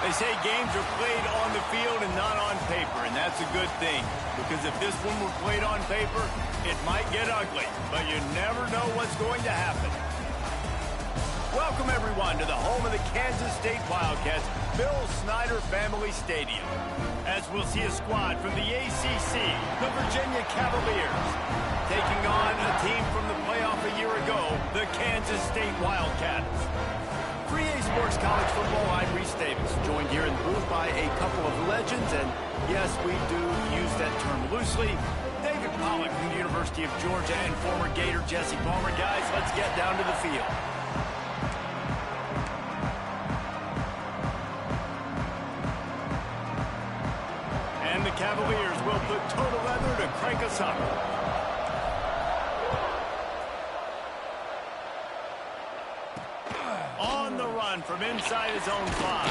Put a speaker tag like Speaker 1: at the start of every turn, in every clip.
Speaker 1: They say games are played on the field and not on paper, and that's a good thing. Because if this one were played on paper, it might get ugly. But you never know what's going to happen. Welcome, everyone, to the home of the Kansas State Wildcats, Bill Snyder Family Stadium. As we'll see a squad from the ACC, the Virginia Cavaliers, taking on a team from the playoff a year ago, the Kansas State Wildcats. 3A Sports College Football, I'm Reese Davis, joined here in the booth by a couple of legends, and yes, we do use that term loosely. David Pollack from the University of Georgia and former Gator Jesse Palmer. Guys, let's get down to the field. And the Cavaliers will put total leather to crank us up. On the run from inside his own 5.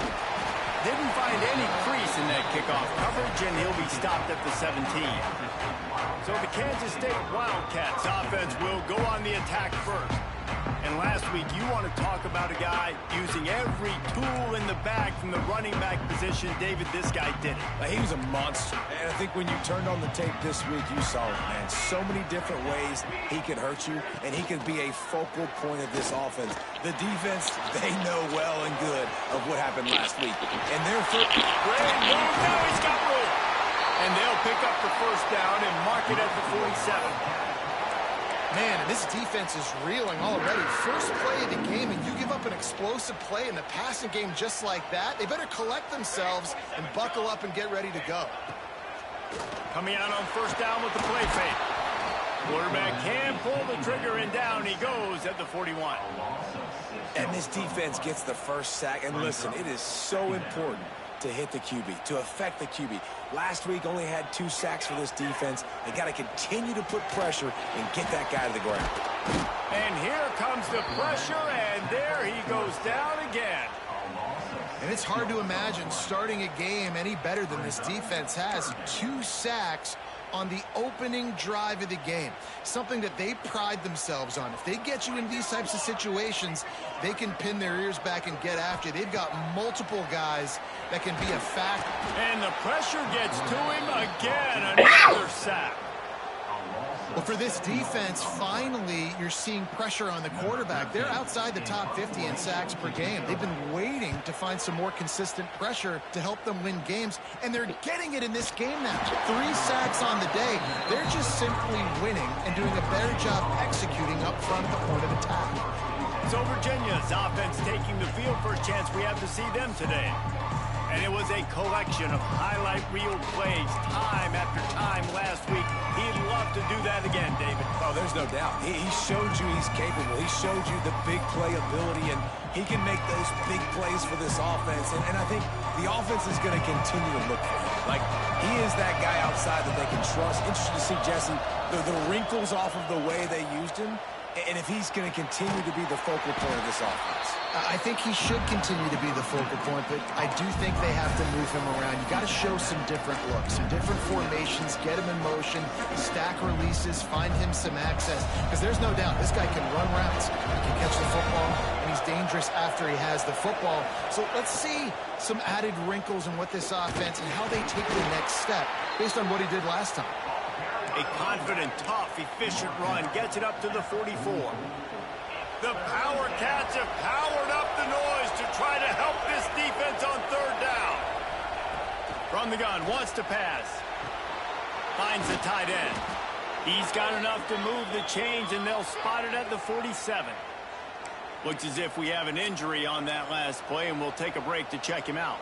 Speaker 1: Didn't find any crease in that kickoff coverage, and he'll be stopped at the 17. So the Kansas State Wildcats offense will go on the attack first. And last week, you want to talk about a guy using every tool in the bag from the running back position. David, this guy did it.
Speaker 2: He was a monster. And I think when you turned on the tape this week, you saw it, man. So many different ways he could hurt you, and he could be a focal point of this offense. The defense, they know well and good of what happened last week. And their foot...
Speaker 1: Great move. Now he's got room. And they'll pick up the first down and mark it at the 47.
Speaker 3: Man, and this defense is reeling already. First play of the game, and you give up an explosive play in the passing game just like that. They better collect themselves and buckle up and get ready to go.
Speaker 1: Coming out on first down with the play fake. Quarterback can pull the trigger, and down he goes at the 41.
Speaker 2: And this defense gets the first sack. And listen, it is so important to hit the QB, to affect the QB. Last week only had 2 sacks for this defense. They got to continue to put pressure and get that guy to the ground.
Speaker 1: And here comes the pressure, and there he goes down again.
Speaker 3: And it's hard to imagine starting a game any better than this defense has. 2 sacks on the opening drive of the game. Something that they pride themselves on. If they get you in these types of situations, they can pin their ears back and get after you. They've got multiple guys that can be a factor.
Speaker 1: And the pressure gets to him again. Another sack.
Speaker 3: Well, for this defense, finally, you're seeing pressure on the quarterback. They're outside the top 50 in sacks per game. They've been waiting to find some more consistent pressure to help them win games, and they're getting it in this game now. 3 sacks on the day. They're just simply winning and doing a better job executing up front at the point of attack.
Speaker 1: So Virginia's offense taking the field for a chance we have to see them today. And it was a collection of highlight reel plays time after time last week. He'd love to do that again, David.
Speaker 2: Oh, there's no doubt. He showed you he's capable. He showed you the big play ability, and he can make those big plays for this offense. And I think the offense is going to continue to look for him. Like, he is that guy outside that they can trust. Interesting to see, Jesse, the wrinkles off of the way they used him, and if he's going to continue to be the focal point of this offense.
Speaker 3: I think he should continue to be the focal point, but I do think they have to move him around. You got to show some different looks, some different formations, get him in motion, stack releases, find him some access. Because there's no doubt this guy can run routes, he can catch the football, and he's dangerous after he has the football. So let's see some added wrinkles in what this offense and how they take the next step based on what he did last time.
Speaker 1: A confident, tough, efficient run gets it up to the 44. The Power Cats have powered up the noise to try to help this defense on third down. From the gun, wants to pass. Finds the tight end. He's got enough to move the chains, and they'll spot it at the 47. Looks as if we have an injury on that last play, and we'll take a break to check him out.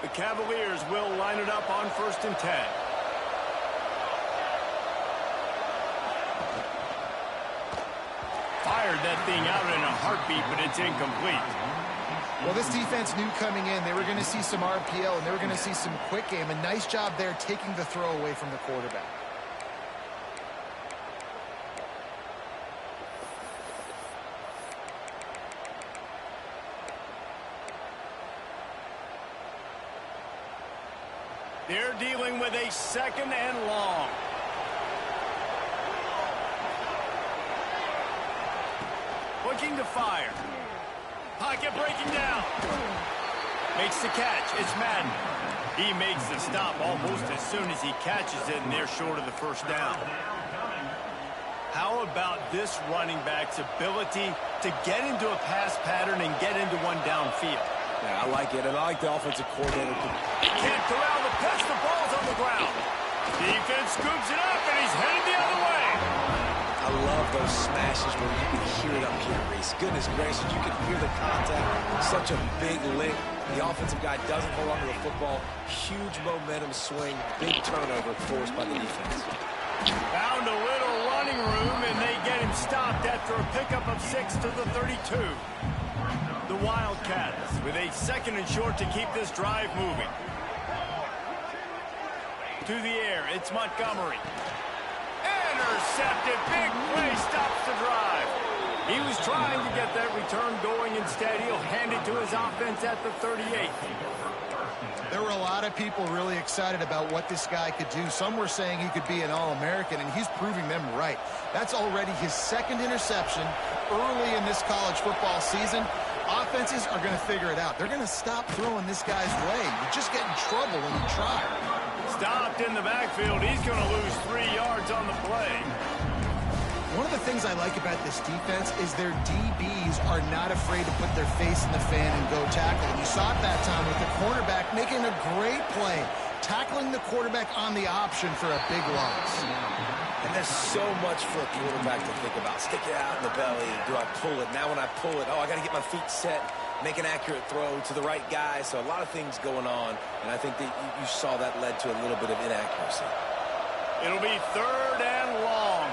Speaker 1: The Cavaliers will line it up on 1st and 10. Fired that thing out in a heartbeat, but it's incomplete.
Speaker 3: Well, this defense knew coming in they were going to see some RPO and they were going to see some quick game. A nice job there taking the throw away from the quarterback.
Speaker 1: They're dealing with a 2nd and long. Looking to fire. Pocket breaking down. Makes the catch. It's Madden. He makes the stop almost as soon as he catches it, and they're short of the first down. How about this running back's ability to get into a pass pattern and get into one downfield?
Speaker 2: Yeah, I like it, and I like the offensive coordinator.
Speaker 1: He can't corral the pitch. The ball's on the ground. Defense scoops it up, and he's headed the other way.
Speaker 2: I love those smashes where you can hear it up here, Reese. Goodness gracious, you can hear the contact. Such a big lick. The offensive guy doesn't hold on to the football. Huge momentum swing. Big turnover forced by the defense.
Speaker 1: Found a little running room, and they get him stopped after a pickup of 6 to the 32. The Wildcats with a 2nd and short to keep this drive moving. To the air, it's Montgomery. Intercepted. Big play stops the drive. He was trying to get that return going. Instead, he'll hand it to his offense at the 38.
Speaker 3: There were a lot of people really excited about what this guy could do. Some were saying he could be an All-American, and he's proving them right. That's already his 2nd interception early in this college football season. Offenses are going to figure it out. They're going to stop throwing this guy's way. You just get in trouble when you try.
Speaker 1: Stopped in the backfield. He's going to lose 3 yards on the play.
Speaker 3: One of the things I like about this defense is their DBs are not afraid to put their face in the fan and go tackle. And you saw it that time with the cornerback making a great play, tackling the quarterback on the option for a big loss.
Speaker 2: And there's so much for a quarterback to think about. Stick it out in the belly. Do I pull it? Now when I pull it, oh, I got to get my feet set, make an accurate throw to the right guy. So a lot of things going on, and I think that you saw that led to a little bit of inaccuracy.
Speaker 1: It'll be 3rd and long.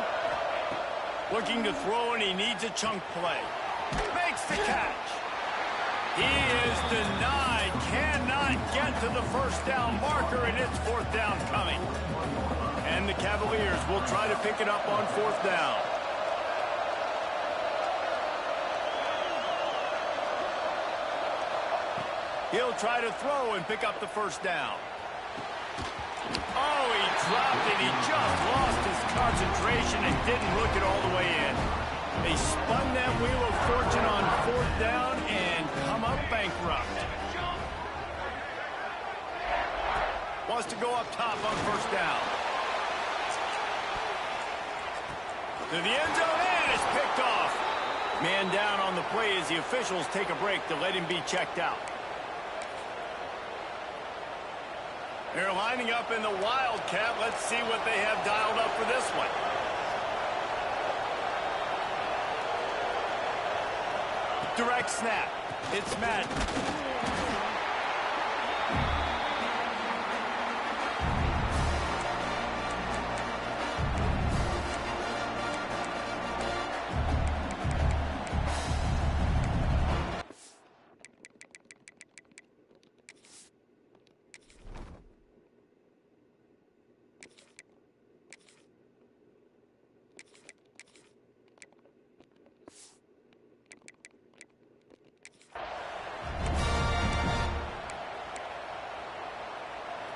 Speaker 1: Looking to throw, and he needs a chunk play. Makes the catch. He is denied. Cannot get to the first down marker, and it's 4th down coming. And the Cavaliers will try to pick it up on 4th down. He'll try to throw and pick up the first down. Oh, he dropped it. He just lost his concentration and didn't look it all the way in. They spun that wheel of fortune on 4th down and come up bankrupt. Wants to go up top on 1st down. To the end zone, and it's picked off. Man down on the play as the officials take a break to let him be checked out. They're lining up in the Wildcat. Let's see what they have dialed up for this one. Direct snap. It's Madden.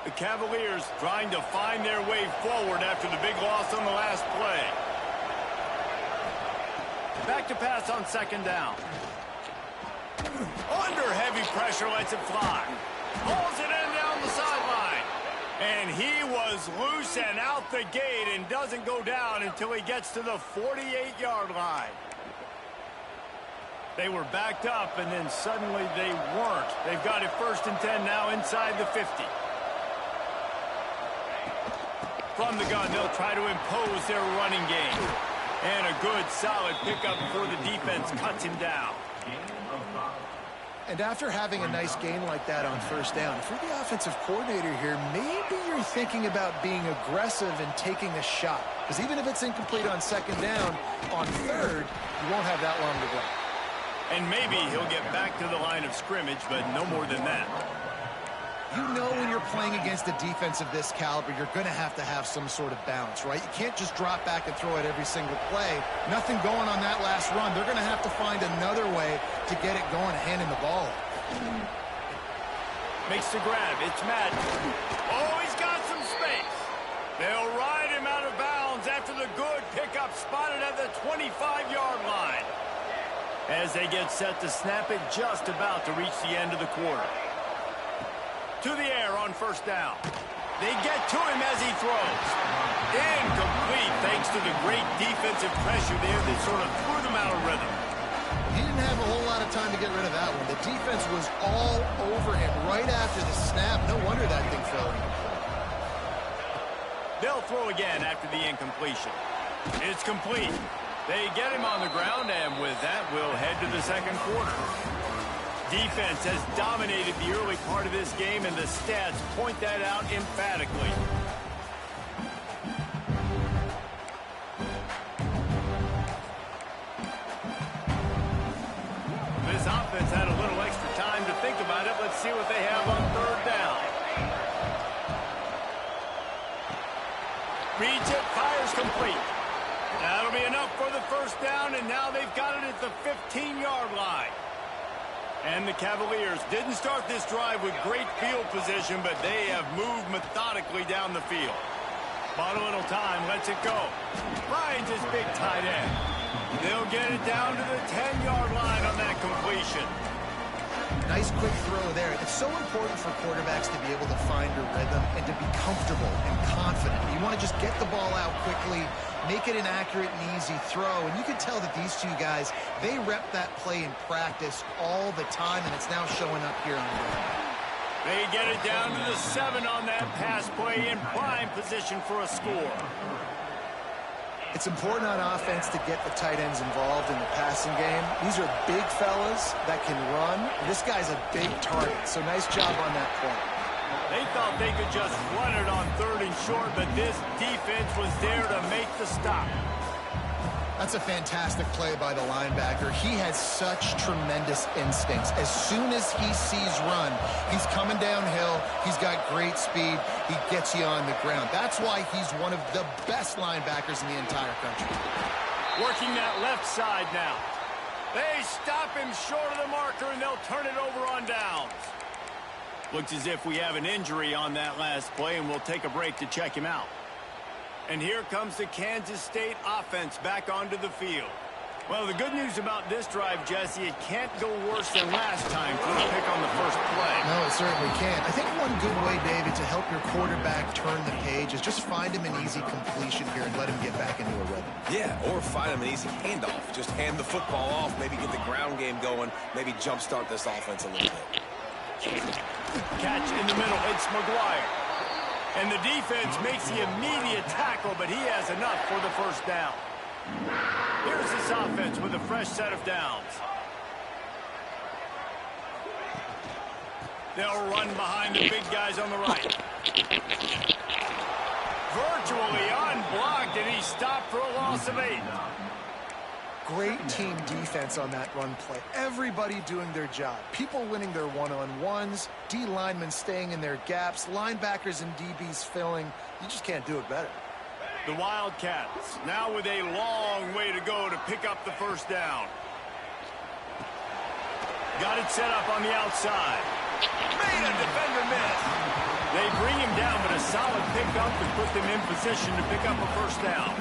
Speaker 1: The Cavaliers trying to find their way forward after the big loss on the last play. Back to pass on 2nd down. Under heavy pressure, lets it fly. Pulls it in down the sideline. And he was loose and out the gate and doesn't go down until he gets to the 48-yard line. They were backed up, and then suddenly they weren't. They've got it 1st and 10 now inside the 50. From the gun, they'll try to impose their running game. And a good, solid pickup before the defense cuts him down.
Speaker 3: And after having a nice gain like that on 1st down, if you're the offensive coordinator here, maybe you're thinking about being aggressive and taking a shot. Because even if it's incomplete on 2nd down, on 3rd, you won't have that long to go.
Speaker 1: And maybe he'll get back to the line of scrimmage, but no more than that.
Speaker 3: You know when you're playing against a defense of this caliber, you're going to have some sort of balance, right? You can't just drop back and throw it every single play. Nothing going on that last run. They're going to have to find another way to get it going, handing the ball.
Speaker 1: Makes the grab. It's Madden. Oh, he's got some space. They'll ride him out of bounds after the good pickup spotted at the 25-yard line. As they get set to snap it, just about to reach the end of the quarter. To the air on first down. They get to him as he throws. Incomplete thanks to the great defensive pressure there that sort of threw them out of rhythm.
Speaker 3: He didn't have a whole lot of time to get rid of that one. The defense was all over him right after the snap. No wonder that thing fell incomplete.
Speaker 1: They'll throw again after the incompletion. It's complete. They get him on the ground, and with that, we'll head to the second quarter. Defense has dominated the early part of this game, and the stats point that out emphatically. This offense had a little extra time to think about it. Let's see what they have on third down. Reads it, fires complete. That'll be enough for the first down, and now they've got it at the 15-yard line. And the Cavaliers didn't start this drive with great field position, but they have moved methodically down the field. Bought a little time, lets it go. Finds his big tight end. They'll get it down to the 10-yard line on that completion.
Speaker 3: Nice quick throw there. It's so important for quarterbacks to be able to find a rhythm and to be comfortable and confident. You want to just get the ball out quickly, make it an accurate and easy throw. And you can tell that these two guys, they rep that play in practice all the time, and it's now showing up here on the ground.
Speaker 1: They get it down to the 7 on that pass play in prime position for a score.
Speaker 3: It's important on offense to get the tight ends involved in the passing game. These are big fellas that can run. This guy's a big target, so nice job on that play.
Speaker 1: They thought they could just run it on 3rd and short, but this defense was there to make the stop.
Speaker 3: That's a fantastic play by the linebacker. He has such tremendous instincts. As soon as he sees run, he's coming downhill. He's got great speed. He gets you on the ground. That's why he's one of the best linebackers in the entire country.
Speaker 1: Working that left side now. They stop him short of the marker, and they'll turn it over on downs. Looks as if we have an injury on that last play, and we'll take a break to check him out. And here comes the Kansas State offense back onto the field. Well, the good news about this drive, Jesse, it can't go worse than last time for the pick on the first play.
Speaker 3: No, it certainly can't. I think one good way, David, to help your quarterback turn the page is just find him an easy completion here and let him get back into a rhythm.
Speaker 2: Yeah, or find him an easy handoff. Just hand the football off, maybe get the ground game going, maybe jumpstart this offense a little bit.
Speaker 1: Catch in the middle. It's McGuire. And the defense makes the immediate tackle, but he has enough for the first down. Here's this offense with a fresh set of downs. They'll run behind the big guys on the right. Virtually unblocked, and he stopped for a loss of 8.
Speaker 3: Great team defense on that run play. Everybody doing their job. People winning their one-on-ones, D linemen staying in their gaps, linebackers and DBs filling. You just can't do it better.
Speaker 1: The Wildcats now with a long way to go to pick up the first down. Got it set up on the outside. Made a defender miss. They bring him down, but a solid pickup to put them in position to pick up a first down.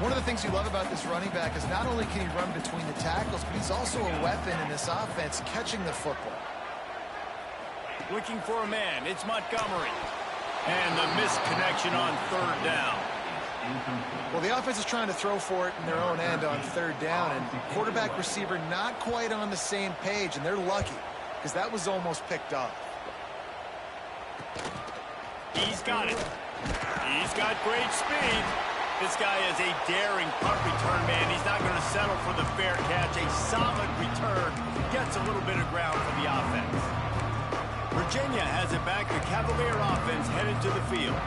Speaker 3: One of the things you love about this running back is not only can he run between the tackles, but he's also a weapon in this offense catching the football.
Speaker 1: Looking for a man. It's Montgomery. And the missed connection on 3rd down.
Speaker 3: Well, the offense is trying to throw for it in their own end on 3rd down, and quarterback receiver not quite on the same page, and they're lucky because that was almost picked off.
Speaker 1: He's got it. He's got great speed. This guy is a daring punt return man. He's not going to settle for the fair catch. A solid return. Gets a little bit of ground for the offense. Virginia has it back. The Cavalier offense headed to the field.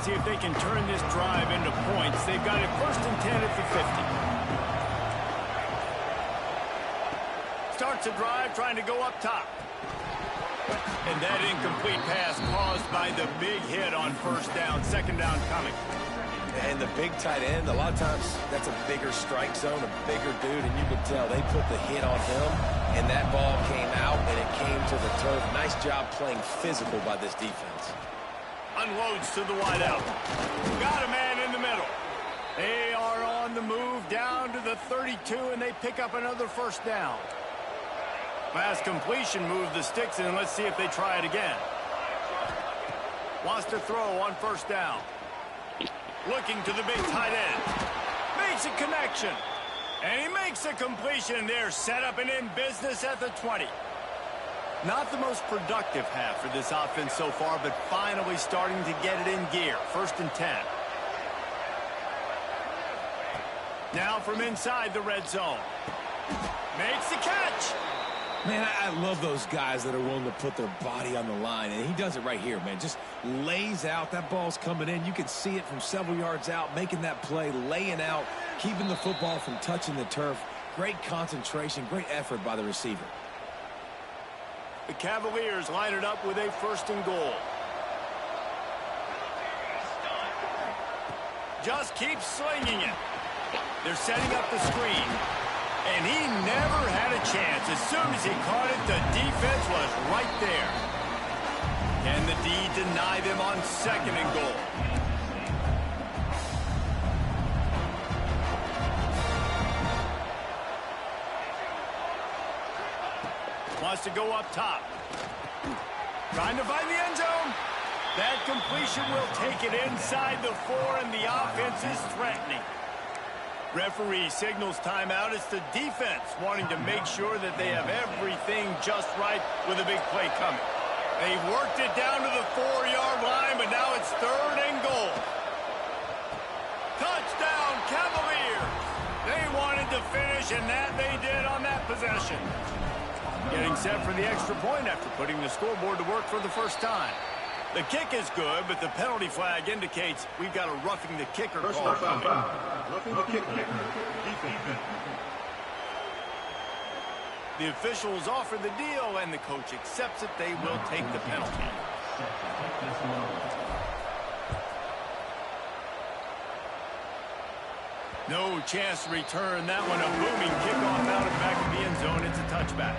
Speaker 1: See if they can turn this drive into points. They've got it 1st and 10 at the 50. Starts a drive trying to go up top. And that incomplete pass caused by the big hit on 1st down. 2nd down coming.
Speaker 2: And the big tight end, a lot of times that's a bigger strike zone, a bigger dude, and you can tell they put the hit on him, and that ball came out, and it came to the turf. Nice job playing physical by this defense.
Speaker 1: Unloads to the wideout. Got a man in the middle. They are on the move down to the 32, and they pick up another 1st down. Last completion moved the sticks in, and let's see if they try it again. Wants to throw on first down. Looking to the big tight end. Makes a connection. And he makes a completion. They're set up and in business at the 20. Not the most productive half for this offense so far, but finally starting to get it in gear. 1st and 10. Now from inside the red zone. Makes the catch.
Speaker 2: Man, I love those guys that are willing to put their body on the line, and he does it right here, man. Just lays out. That ball's coming in. You can see it from several yards out, making that play, laying out, keeping the football from touching the turf. Great concentration, great effort by the receiver.
Speaker 1: The Cavaliers line it up with a 1st and goal. Just keeps slinging it. They're setting up the screen. And he never had a chance. As soon as he caught it, the defense was right there. Can the D deny them on 2nd and goal? Wants to go up top. Trying to find the end zone. That completion will take it inside the 4, and the offense is threatening. Referee signals timeout. It's the defense wanting to make sure that they have everything just right with a big play coming. They've worked it down to the 4-yard line, but now it's 3rd and goal. Touchdown, Cavaliers! They wanted to finish, and that they did on that possession. Getting set for the extra point after putting the scoreboard to work for the first time. The kick is good, but the penalty flag indicates we've got a roughing the kicker call coming.
Speaker 4: Roughing the kicker.
Speaker 1: The officials offer the deal, and the coach accepts it. They will take the penalty. No chance to return that one. A booming kickoff out of the back of the end zone. It's a touchback.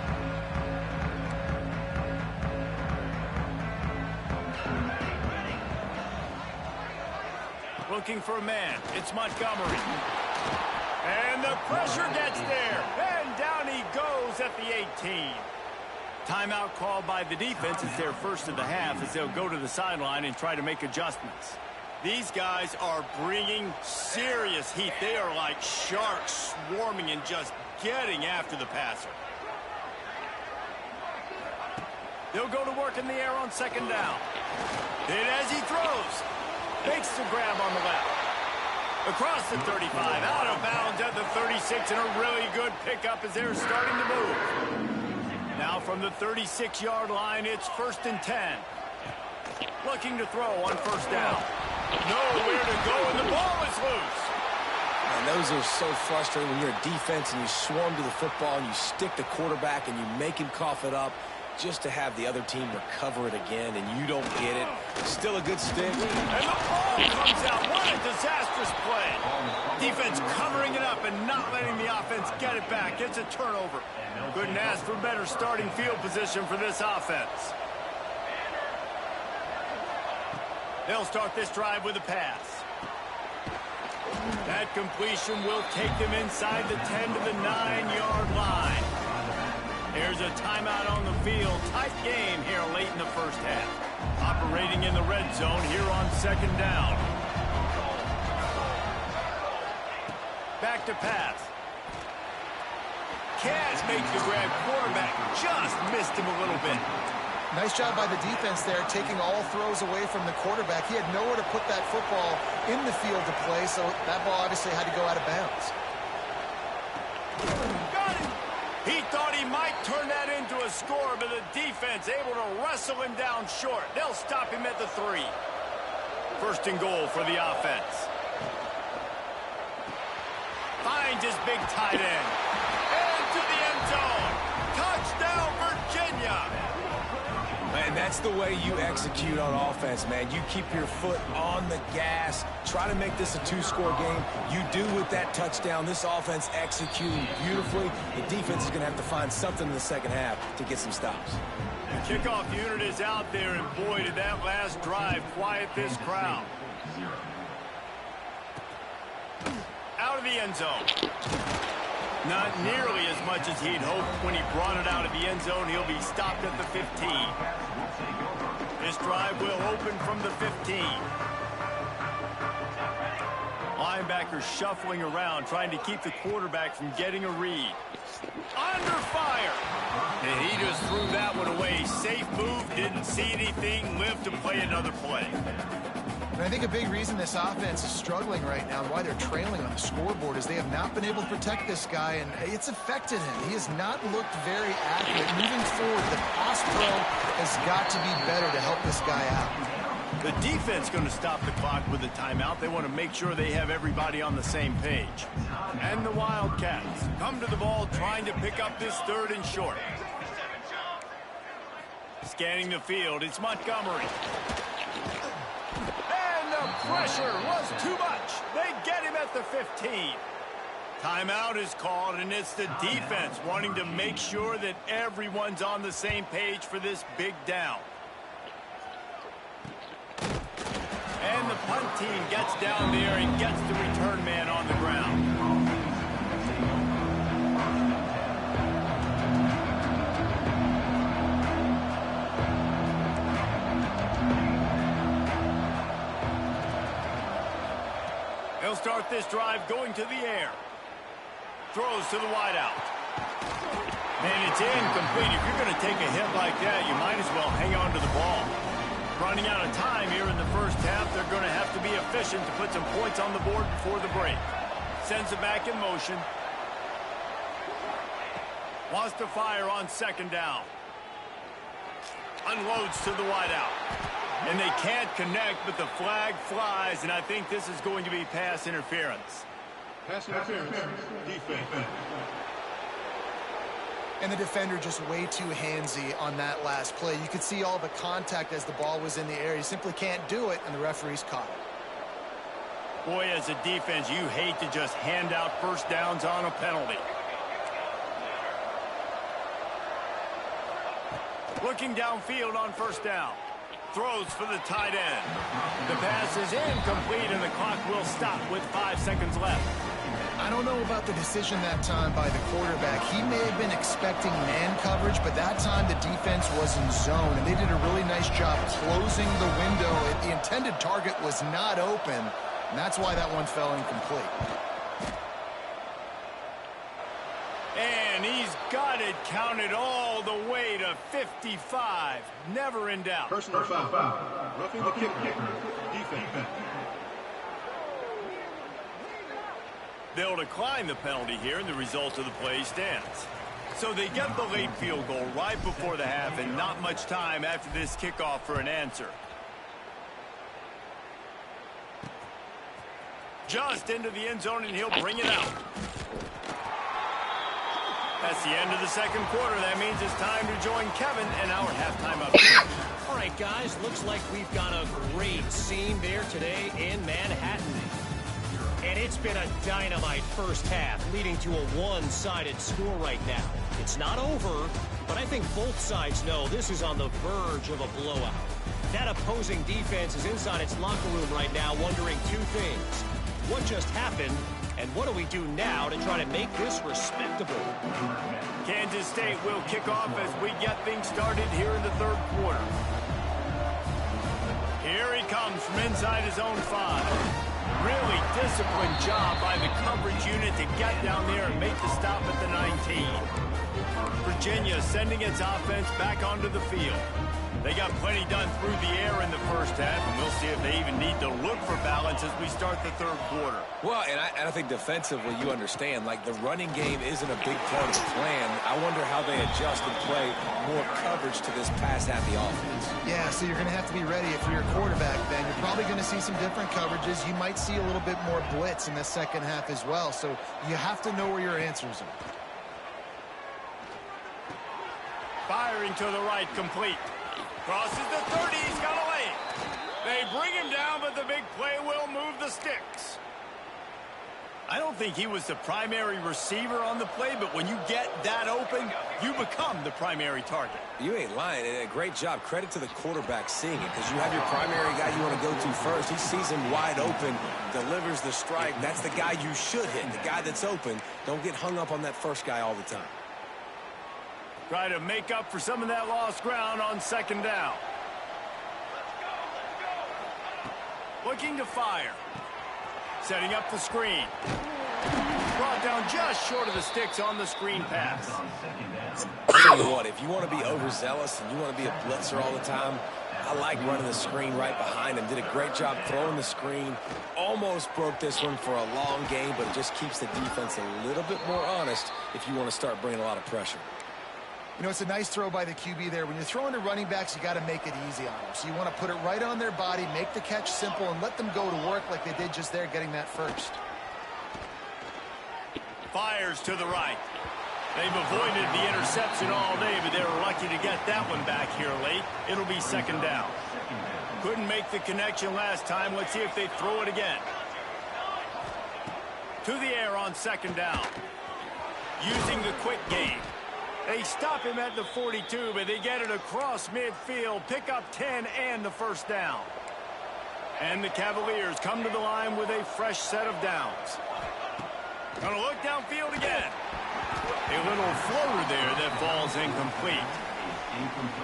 Speaker 1: Looking for a man. It's Montgomery. And the pressure gets there. And down he goes at the 18. Timeout called by the defense. It's their 1st of the half as they'll go to the sideline and try to make adjustments. These guys are bringing serious heat. They are like sharks swarming and just getting after the passer. They'll go to work in the air on 2nd down. And as he throws, makes the grab on the left. Across the 35, out of bounds at the 36, and a really good pickup as they're starting to move. Now from the 36-yard line, it's 1st and 10. Looking to throw on 1st down. Nowhere to go, and the ball is loose.
Speaker 2: And those are so frustrating when you're a defense and you swarm to the football and you stick the quarterback and you make him cough it up just to have the other team recover it again, and you don't get it. Still a good stick.
Speaker 1: And the ball comes out. What a disastrous play. Defense covering it up and not letting the offense get it back. It's a turnover. Couldn't ask for better starting field position for this offense. They'll start this drive with a pass. That completion will take them inside the 10 to the 9-yard line. There's a timeout on the field. Tight game here late in the 1st half. Operating in the red zone here on 2nd down. Back to pass. Can't make the grab. Quarterback just missed him a little bit.
Speaker 3: Nice job by the defense there, taking all throws away from the quarterback. He had nowhere to put that football in the field to play, so that ball obviously had to go out of bounds.
Speaker 1: Got him! He thought he might turn that into a score, but the defense able to wrestle him down short. They'll stop him at the 3. 1st and goal for the offense. Finds his big tight end. And to the end zone. Touchdown, Virginia!
Speaker 2: And that's the way you execute on offense, man. You keep your foot on the gas. Try to make this a 2-score game. You do with that touchdown. This offense executing beautifully. The defense is going to have to find something in the 2nd half to get some stops.
Speaker 1: The kickoff unit is out there, and boy, did that last drive quiet this crowd. Out of the end zone. Not nearly as much as he'd hoped when he brought it out of the end zone. He'll be stopped at the 15. This drive will open from the 15. Linebackers shuffling around, trying to keep the quarterback from getting a read. Under fire. And he just threw that one away. Safe move, didn't see anything, lived to play another play.
Speaker 3: And I think a big reason this offense is struggling right now and why they're trailing on the scoreboard is they have not been able to protect this guy, and it's affected him. He has not looked very accurate. Moving forward, the pass pro has got to be better to help this guy out.
Speaker 1: The defense going to stop the clock with a timeout. They want to make sure they have everybody on the same page. And the Wildcats come to the ball trying to pick up this 3rd and short. Scanning the field, it's Montgomery. And the pressure was too much. They get him at the 15. Timeout is called, and it's the defense wanting to make sure that everyone's on the same page for this big down. And the punt team gets down there and gets the return man on the ground. They'll start this drive going to the air. Throws to the wideout. And it's incomplete. If you're going to take a hit like that, you might as well hang on to the ball. Running out of time here in the first half, they're going to have to be efficient to put some points on the board before the break. Sends it back in motion. Wants to fire on 2nd down. Unloads to the wideout. And they can't connect, but the flag flies, and I think this is going to be pass interference.
Speaker 4: Pass interference. Defense.
Speaker 3: And the defender just way too handsy on that last play. You could see all the contact as the ball was in the air. You simply can't do it, and the referee's caught it.
Speaker 1: Boy, as a defense, you hate to just hand out first downs on a penalty. Looking downfield on 1st down. Throws for the tight end. The pass is incomplete, and the clock will stop with 5 seconds left.
Speaker 3: I don't know about the decision that time by the quarterback. He may have been expecting man coverage, but that time the defense was in zone, and they did a really nice job closing the window. The intended target was not open, and that's why that one fell incomplete.
Speaker 1: And he's got it counted all the way to 55. Never in doubt.
Speaker 4: Personal foul. Roughing the kicker. Defense.
Speaker 1: They'll decline the penalty here, and the result of the play stands. So they get the late field goal right before the half, and not much time after this kickoff for an answer. Just into the end zone, and he'll bring it out. That's the end of the 2nd quarter. That means it's time to join Kevin and our halftime update.
Speaker 5: All right, guys, looks like we've got a great scene there today in Manhattan. And it's been a dynamite first half, leading to a one-sided score right now. It's not over, but I think both sides know this is on the verge of a blowout. That opposing defense is inside its locker room right now wondering 2 things. What just happened, and what do we do now to try to make this respectable?
Speaker 1: Kansas State will kick off as we get things started here in the 3rd quarter. Here he comes from inside his own 5. Really disciplined job by the coverage unit to get down there and make the stop at the 19. Virginia sending its offense back onto the field. They got plenty done through the air in the first half, and we'll see if they even need to look for balance as we start the 3rd quarter.
Speaker 2: Well, and I think defensively, you understand, like the running game isn't a big part of the plan. I wonder how they adjust and play more coverage to this pass-happy offense.
Speaker 3: Yeah, so you're going to have to be ready if you're a quarterback then. You're probably going to see some different coverages. You might see a little bit more blitz in the 2nd half as well, so you have to know where your answers are.
Speaker 1: Firing to the right, complete. Crosses the 30, he's got a lane. They bring him down, but the big play will move the sticks. I don't think he was the primary receiver on the play, but when you get that open, you become the primary target.
Speaker 2: You ain't lying, and a great job. Credit to the quarterback seeing it, because you have your primary guy you want to go to first. He sees him wide open, delivers the strike. That's the guy you should hit, the guy that's open. Don't get hung up on that first guy all the time.
Speaker 1: Try to make up for some of that lost ground on second down. Looking to fire. Setting up the screen. Brought down just short of the sticks on the screen pass.
Speaker 2: I'll tell you what, if you want to be overzealous and you want to be a blitzer all the time, I like running the screen right behind him. Did a great job throwing the screen. Almost broke this one for a long game, but it just keeps the defense a little bit more honest if you want to start bringing a lot of pressure.
Speaker 3: You know, it's a nice throw by the QB there. When you're throwing to running backs, you got to make it easy on them. So you want to put it right on their body, make the catch simple, and let them go to work like they did just there, getting that first.
Speaker 1: Fires to the right. They've avoided the interception all day, but they were lucky to get that one back here late. It'll be second down. Couldn't make the connection last time. Let's see if they throw it again. To the air on second down. Using the quick game. They stop him at the 42, but they get it across midfield. Pick up 10 and the first down. And the Cavaliers come to the line with a fresh set of downs. Gonna look downfield again. A little floater there that falls incomplete.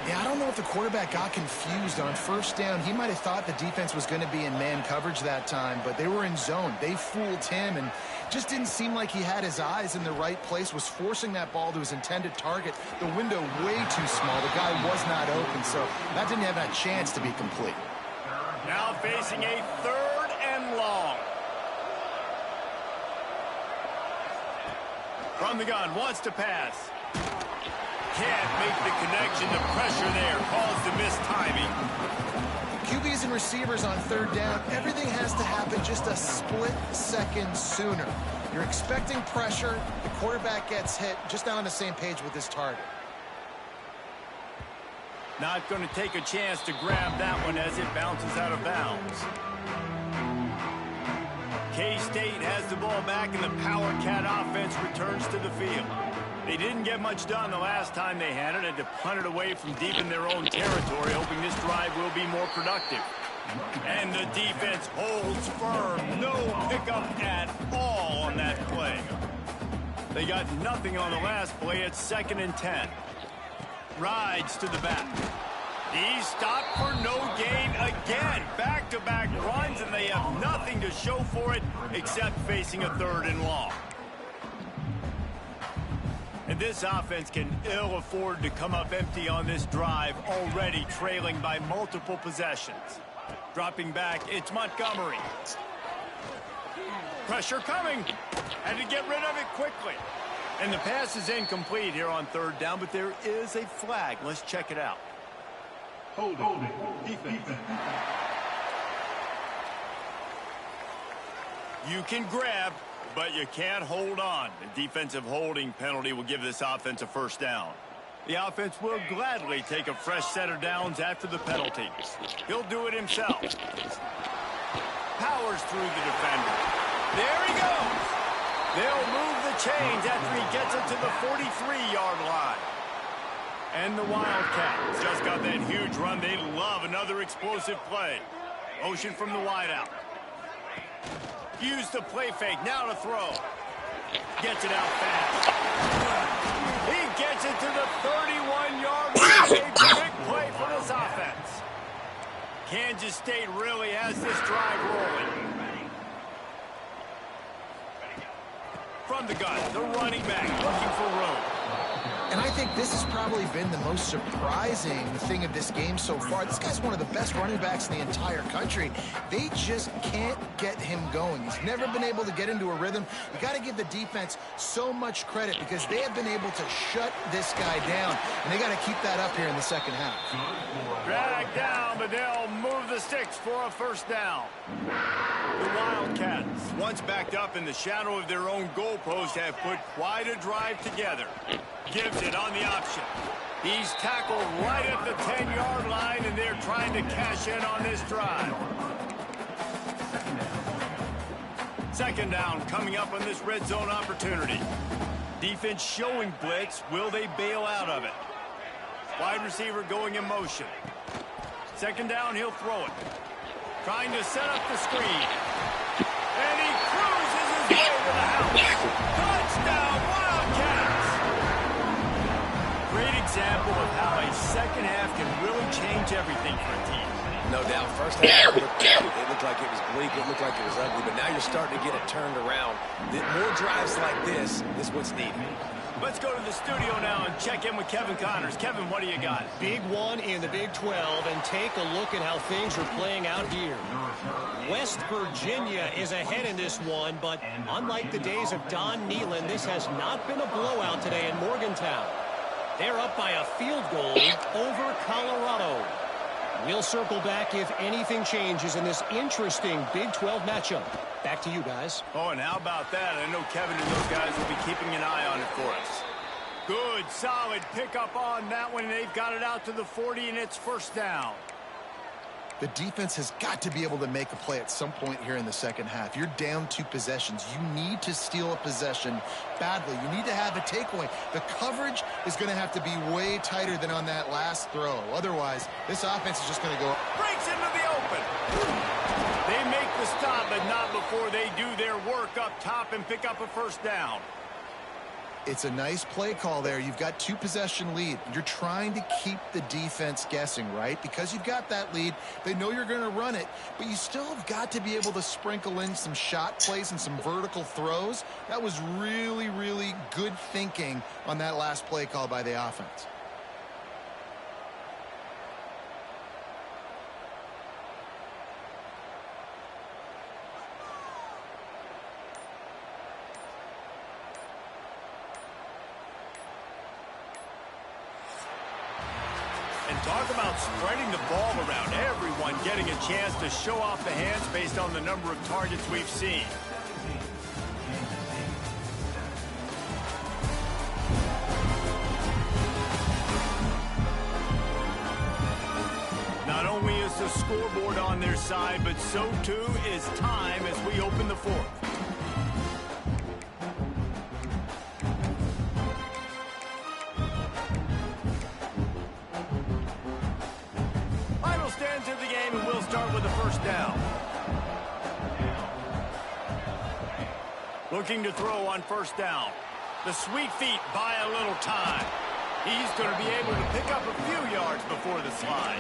Speaker 3: Yeah, I don't know if the quarterback got confused on first down. He might have thought the defense was going to be in man coverage that time, but they were in zone. They fooled him and just didn't seem like he had his eyes in the right place, was forcing that ball to his intended target. The window way too small. The guy was not open, so that didn't have that chance to be complete.
Speaker 1: Now facing a third and long. From the gun, wants to pass. Can't make the connection. The pressure there caused the missed timing.
Speaker 3: QBs and receivers on third down, everything has to happen just a split second sooner. You're expecting pressure. The quarterback gets hit. Just not on the same page with his target.
Speaker 1: Not going to take a chance to grab that one as it bounces out of bounds. K-State has the ball back, and the Power Cat offense returns to the field. They didn't get much done the last time they had it. Had to punt it away from deep in their own territory, hoping this drive will be more productive. And the defense holds firm. No pickup at all on that play. They got nothing on the last play. It's 2nd and 10. Rides to the back. He stopped for no gain again. Back-to-back runs, and they have nothing to show for it except facing a third and long. And this offense can ill afford to come up empty on this drive, already trailing by multiple possessions. Dropping back, it's Montgomery. Pressure coming. Had to get rid of it quickly. And the pass is incomplete here on third down, but there is a flag. Let's check it out.
Speaker 4: Hold it. Defense.
Speaker 1: You can grab, but you can't hold on. The defensive holding penalty will give this offense a first down. The offense will gladly take a fresh set of downs after the penalty. He'll do it himself. Powers through the defender. There he goes. They'll move the chains after he gets it to the 43-yard line. And the Wildcats just got that huge run. They love another explosive play. Motion from the wideout. Use the play fake. Now to throw. Gets it out fast. He gets it to the 31-yard line. A big play for this offense. Kansas State really has this drive rolling. From the gun, the running back looking for room.
Speaker 3: And I think this has probably been the most surprising thing of this game so far. This guy's one of the best running backs in the entire country. They just can't get him going. He's never been able to get into a rhythm. You got to give the defense so much credit because they have been able to shut this guy down. And they got to keep that up here in the second half.
Speaker 1: Drag down, but they'll move the sticks for a first down. The Wildcats, once backed up in the shadow of their own goalpost, have put quite a drive together. Gives it on the option. He's tackled right at the 10-yard line, and they're trying to cash in on this drive. Second down coming up on this red zone opportunity. Defense showing blitz. Will they bail out of it? Wide receiver going in motion. Second down, he'll throw it. Trying to set up the screen. And he cruises his way to the house. Touchdown, Wildcats! Great example of how a second half can really change everything for a team.
Speaker 2: No doubt. First half, it looked like it was bleak. It looked like it was ugly. But now you're starting to get it turned around. More drives like this is what's needed.
Speaker 1: Let's go to the studio now and check in with Kevin Connors. Kevin, what do you got?
Speaker 5: Big one in the Big 12, and take a look at how things are playing out here. West Virginia is ahead in this one, but unlike the days of Don Nehlen, this has not been a blowout today in Morgantown. They're up by a field goal over Colorado. We'll circle back if anything changes in this interesting Big 12 matchup. Back to you guys.
Speaker 1: Oh, and how about that? I know Kevin and those guys will be keeping an eye on it for us. Good, solid pickup on that one. They've got it out to the 40, and it's first down.
Speaker 3: The defense has got to be able to make a play at some point here in the second half. You're down 2 possessions. You need to steal a possession badly. You need to have a takeaway. The coverage is going to have to be way tighter than on that last throw. Otherwise, this offense is just going to go.
Speaker 1: Breaks into the open. They make the stop, but not before they do their work up top and pick up a first down.
Speaker 3: It's a nice play call there. You've got 2 possession lead. You're trying to keep the defense guessing, right? Because you've got that lead. They know you're going to run it, but you still have got to be able to sprinkle in some shot plays and some vertical throws. That was really, really good thinking on that last play call by the offense.
Speaker 1: Talk about spreading the ball around. Everyone getting a chance to show off the hands based on the number of targets we've seen. Not only is the scoreboard on their side, but so too is time as we open the fourth. Stands of the game, and we'll start with the first down. Looking to throw on first down. The sweet feet buy a little time. He's going to be able to pick up a few yards before the slide.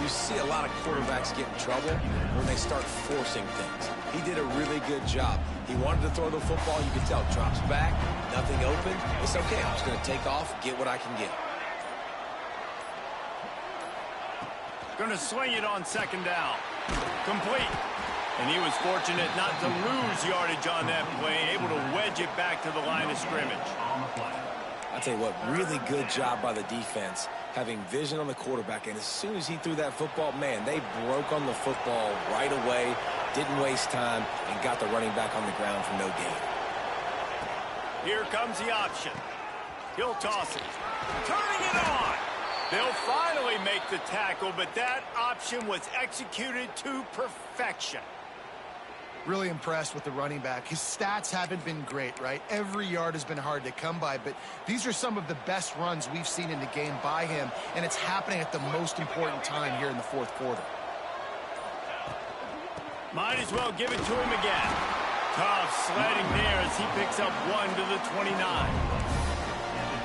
Speaker 2: You see a lot of quarterbacks get in trouble when they start forcing things. He did a really good job. He wanted to throw the football. You could tell. Drops back, nothing open. It's okay. I'm just going to take off, get what I can get.
Speaker 1: Going to sling it on second down. Complete. And he was fortunate not to lose yardage on that play, able to wedge it back to the line of scrimmage.
Speaker 2: I'll tell you what, really good job by the defense, having vision on the quarterback. And as soon as he threw that football, man, they broke on the football right away, didn't waste time, and got the running back on the ground for no gain.
Speaker 1: Here comes the option. He'll toss it. Turning it on. They'll finally make the tackle, but that option was executed to perfection.
Speaker 3: Really impressed with the running back. His stats haven't been great, right? Every yard has been hard to come by, but these are some of the best runs we've seen in the game by him, and it's happening at the most important time here in the fourth quarter.
Speaker 1: Might as well give it to him again. Tough sledding there as he picks up 1 to the 29.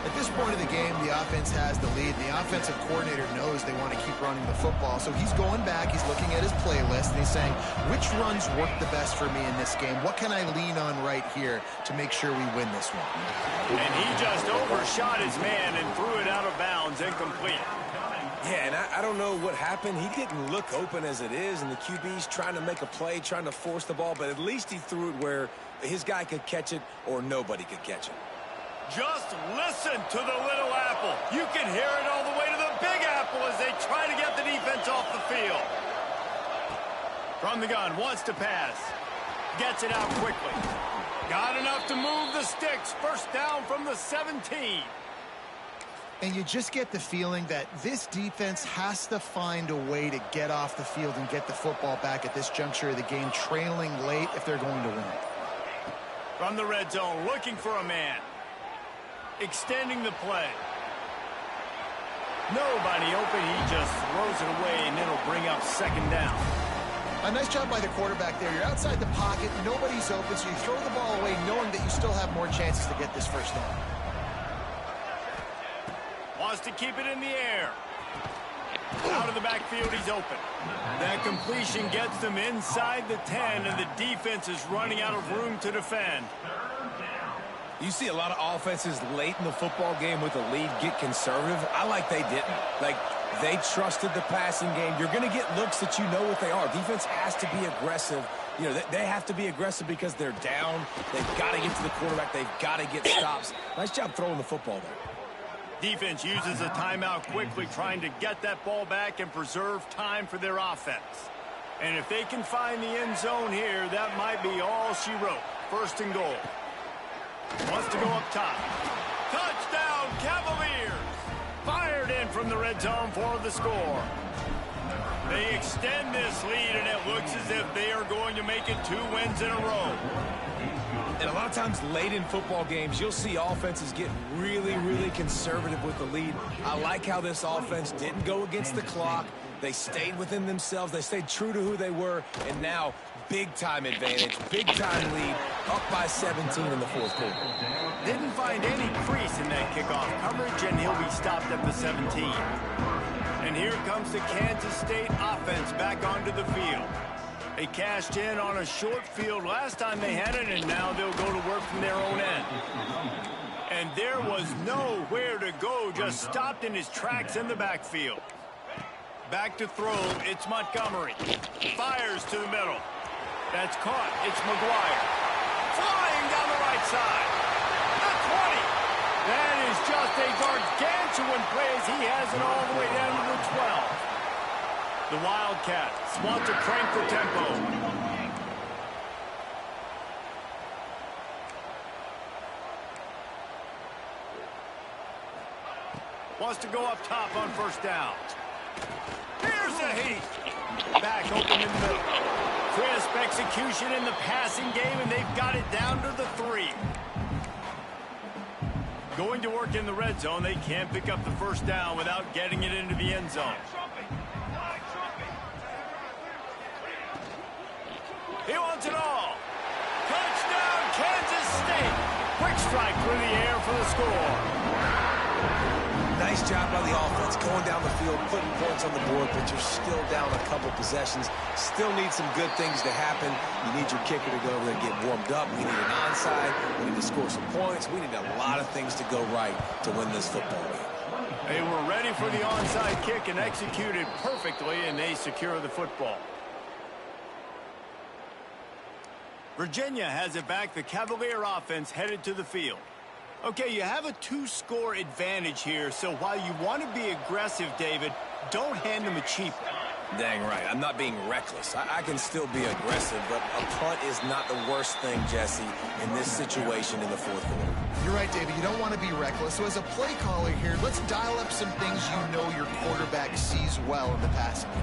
Speaker 3: At this point of the game, the offense has the lead. The offensive coordinator knows they want to keep running the football. So he's going back, he's looking at his playlist, and he's saying, which runs work the best for me in this game? What can I lean on right here to make sure we win this one?
Speaker 1: And he just overshot his man and threw it out of bounds, incomplete.
Speaker 2: Yeah, and I don't know what happened. He didn't look open as it is, and the QB's trying to make a play, trying to force the ball, but at least he threw it where his guy could catch it or nobody could catch it.
Speaker 1: Just listen to the little apple. You can hear it all the way to the big apple as they try to get the defense off the field. From the gun, wants to pass. Gets it out quickly. Got enough to move the sticks. First down from the 17.
Speaker 3: And you just get the feeling that this defense has to find a way to get off the field and get the football back at this juncture of the game, trailing late if they're going to win.
Speaker 1: From the red zone, looking for a man. Extending the play. Nobody open. He just throws it away, and it'll bring up second down.
Speaker 3: A nice job by the quarterback there. You're outside the pocket. Nobody's open, so you throw the ball away knowing that you still have more chances to get this first down.
Speaker 1: Wants to keep it in the air. Out of the backfield, he's open. That completion gets them inside the 10, and the defense is running out of room to defend.
Speaker 2: You see a lot of offenses late in the football game with a lead get conservative. I like they didn't. Like, they trusted the passing game. You're going to get looks that you know what they are. Defense has to be aggressive. You know, they have to be aggressive because they're down. They've got to get to the quarterback. They've got to get stops. Nice job throwing the football there.
Speaker 1: Defense uses a timeout quickly, trying to get that ball back and preserve time for their offense. And if they can find the end zone here, that might be all she wrote. First and goal. Wants to go up top. Touchdown, Cavaliers! Fired in from the red zone for the score. They extend this lead, and it looks as if they are going to make it 2 wins in a row.
Speaker 2: And a lot of times late in football games, you'll see offenses get really, really conservative with the lead. I like how this offense didn't go against the clock. They stayed within themselves. They stayed true to who they were. And now, big-time advantage, big-time lead, up by 17 in the fourth quarter.
Speaker 1: Didn't find any crease in that kickoff coverage, and he'll be stopped at the 17. And here comes the Kansas State offense back onto the field. They cashed in on a short field last time they had it, and now they'll go to work from their own end. And there was nowhere to go, just stopped in his tracks in the backfield. Back to throw, it's Montgomery. Fires to the middle. That's caught, it's McGuire. Flying down the right side. The 20. That is just a gargantuan play as he has it all the way down to the 12. The Wildcats want to crank the tempo. Wants to go up top on first down. Here's the heat. Back open in the middle. Crisp execution in the passing game, and they've got it down to the 3. Going to work in the red zone. They can't pick up the first down without getting it into the end zone. He wants it all. Touchdown, Kansas State. Quick strike through the air for the score.
Speaker 2: Nice job by the offense, going down the field, putting points on the board, but you're still down a couple possessions. Still need some good things to happen. You need your kicker to go over there and get warmed up. We need an onside. We need to score some points. We need a lot of things to go right to win this football game.
Speaker 1: They were ready for the onside kick and executed perfectly, and they secure the football. Virginia has it back. The Cavalier offense headed to the field. Okay, you have a 2-score advantage here, so while you want to be aggressive, David, don't hand them a cheap one.
Speaker 2: Dang right. I'm not being reckless. I can still be aggressive, but a punt is not the worst thing, Jesse, in this situation in the fourth quarter.
Speaker 3: You're right, David. You don't want to be reckless. So as a play caller here, let's dial up some things you know your quarterback sees well in the passing game.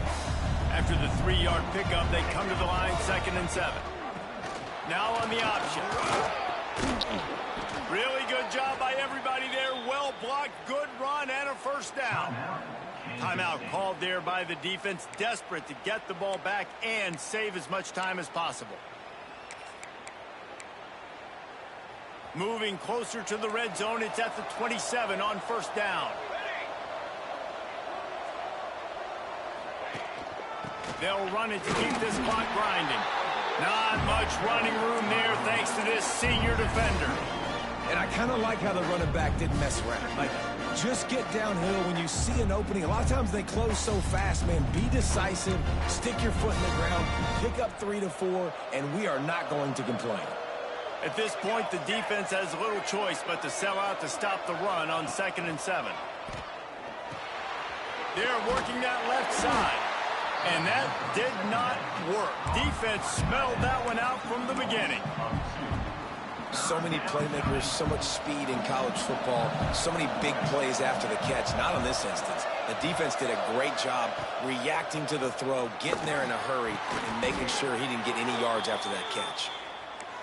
Speaker 1: After the 3-yard pickup, they come to the line, 2nd and 7. Now on the option. Really good job by everybody there. Well blocked, good run, and a first down. Timeout called there by the defense, desperate to get the ball back and save as much time as possible. Moving closer to the red zone, it's at the 27 on first down. They'll run it to keep this clock grinding. Not much running room there thanks to this senior defender.
Speaker 2: And I kind of like how the running back didn't mess around. Like, just get downhill when you see an opening. A lot of times they close so fast, man. Be decisive, stick your foot in the ground, pick up 3 to 4, and we are not going to complain.
Speaker 1: At this point, the defense has little choice but to sell out to stop the run on 2nd and 7. They're working that left side. And that did not work. Defense smelled that one out from the beginning.
Speaker 2: So many playmakers, so much speed in college football, so many big plays after the catch. Not in this instance. The defense did a great job reacting to the throw, getting there in a hurry, and making sure he didn't get any yards after that catch.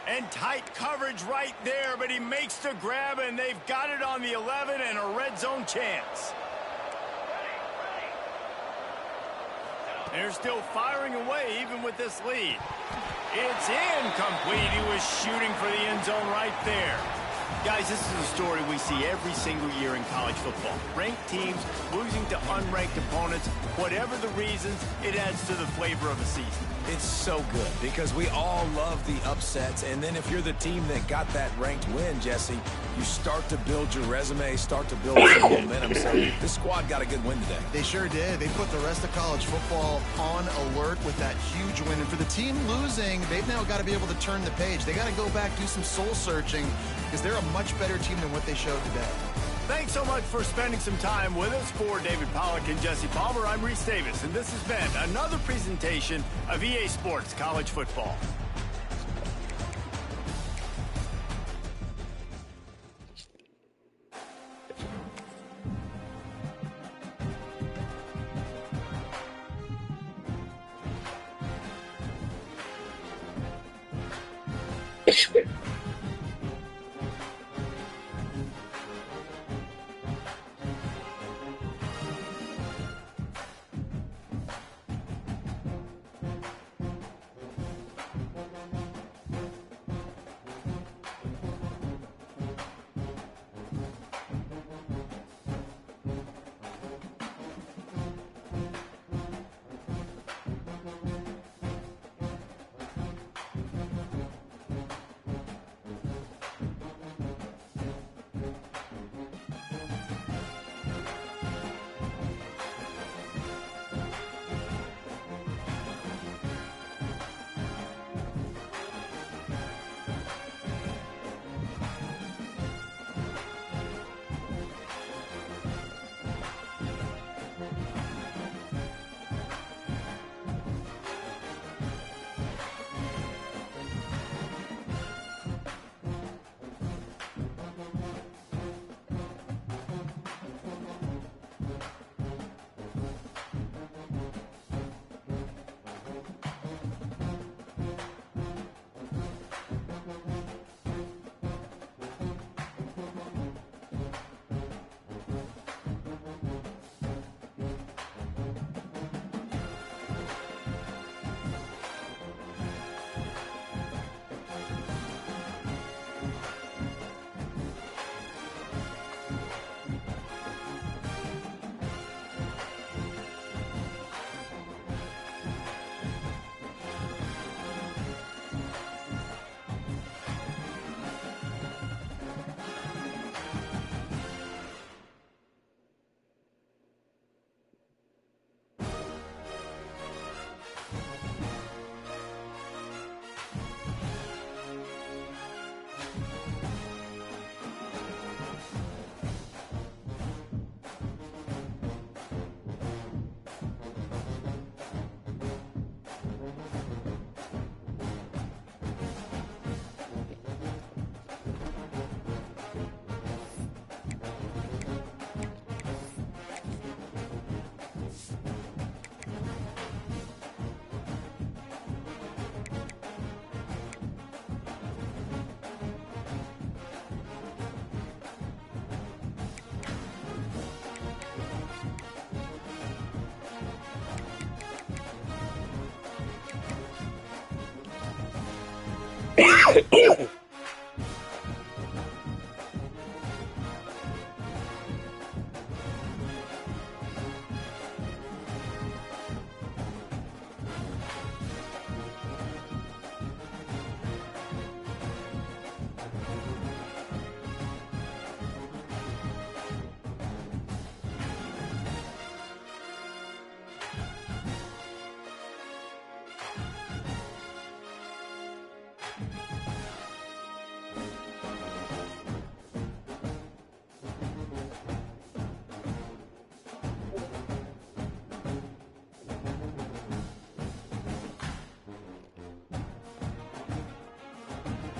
Speaker 1: And tight coverage right there, but he makes the grab, and they've got it on the 11 and a red zone chance. They're still firing away even with this lead. It's incomplete. He was shooting for the end zone right there. Guys, this is a story we see every single year in college football. Ranked teams losing to unranked opponents. Whatever the reasons, it adds to the flavor of the season.
Speaker 2: It's so good because we all love the upsets. And then if you're the team that got that ranked win, Jesse, you start to build your resume, start to build some momentum. So this squad got a good win today.
Speaker 3: They sure did. They put the rest of college football on alert with that huge win. And for the team losing, they've now got to be able to turn the page. They got to go back, do some soul searching, because they're a much better team than what they showed today.
Speaker 1: Thanks so much for spending some time with us. For David Pollack and Jesse Palmer, I'm Reese Davis, and this has been another presentation of EA Sports College Football.